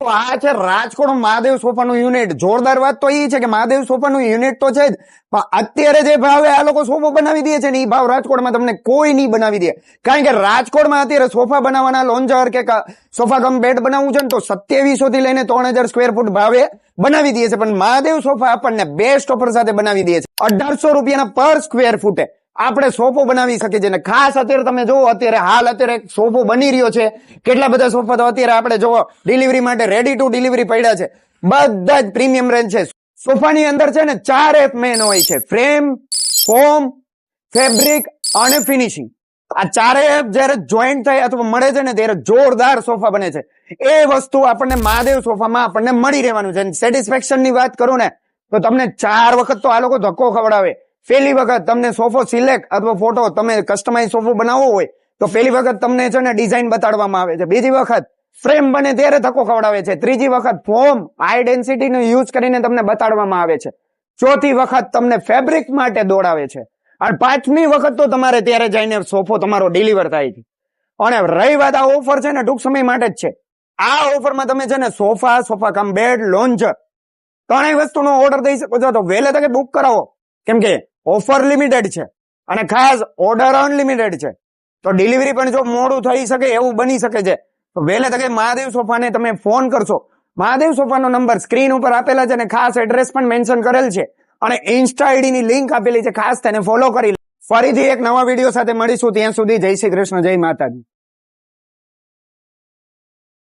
તો આ છે રાજકોટ મહાદેવ સોફાનું યુનિટ. જોરદાર વાત તો એ છે કે મહાદેવ સોફાનું યુનિટ તો છે જ, પણ અત્યારે જે ભાવે આ લોકો સોફો બનાવી દે છે ને એ ભાવ રાજકોટમાં તમને કોઈ નહીં બનાવી દે. કારણ કે રાજકોટમાં અત્યારે સોફા બનાવવાના લોન્જર કે સોફા કમ બેડ બનાવવું છે ને તો 2700 થી લઈને 3000 સ્ક્વેર ફૂટ ભાવે બનાવી દે છે. પણ મહાદેવ સોફા આપણને બેસ્ટ ઓફર સાથે બનાવી દે છે. 1800 રૂપિયાના પર સ્ક્વેર ફૂટે આપણે સોફો બનાવી શકીએ છીએ. ખાસ અત્યારે તમે જોવો, અત્યારે હાલ અત્યારે એક સોફો બની રહ્યો છે. કેટલા બધા સોફા તો અત્યારે આપણે જોવો ડિલિવરી માટે રેડી ટુ ડિલિવરી પડ્યા છે. બધા જ પ્રીમિયમ રેન્જ છે. સોફાની અંદર છે ને 4 એપ મેન હોય છે: ફ્રેમ, ફોમ, ફેબ્રિક અને ફિનિશિંગ. આ 4 એપ જયારે જોઈન્ટ થાય અથવા મળે છે ને ત્યારે જોરદાર સોફા બને છે. એ વસ્તુ આપણને મહાદેવ સોફામાં આપણને મળી રહેવાનું છે. સેટિસ્ફેક્શન ની વાત કરું ને તો તમને 4 વખત તો આ લોકો ધક્કો ખવડાવે. પહેલી વખત તમને સોફો સિલેક્ટ અથવા ફોટો તમે કસ્ટમાઇઝ સોફો બનાવવો હોય તો પહેલી વખત તમને છે ને ડિઝાઇન બતાડવામાં આવે છે. બીજી વખત ફ્રેમ બને ત્યારે ધક્કો ખવડાવે છે. ત્રીજી વખત ફોમ હાઈ ડેન્સિટી નો યુઝ કરીને તમને બતાડવામાં આવે છે. ચોથી વખત તમને ફેબ્રિક માટે દોડાવે છે. અને 5મી વખત તો તમારે ત્યારે જઈને સોફો તમારો ડિલિવર થાય છે. અને રહી વાત આ ઓફર છે ને ટૂંક સમય માટે જ છે. આ ઓફરમાં તમે છે ને સોફા કમ બેડ, લોન્જર 3 વસ્તુનો ઓર્ડર દઈ શકો છો. તો વહેલે તકે બુક કરાવો, કેમ કે ઓફર લિમિટેડ છે અને ખાસ ઓર્ડર અનલિમિટેડ છે. તો ડિલિવરી પણ જો મોડું થઈ શકે એવું બની શકે છે. તો વહેલે તકે મહાદેવ સોફાને તમે ફોન કરશો. મહાદેવ સોફાનો નંબર સ્ક્રીન ઉપર આપેલા છે અને ખાસ એડ્રેસ પણ મેન્શન કરેલ છે અને ઇન્સ્ટા આઈડી ની લિંક આપેલી છે. ખાસ તેને ફોલો કરી. ફરીથી એક નવા વિડીયો સાથે મળીશું. ત્યાં સુધી જય શ્રી કૃષ્ણ, જય માતાજી.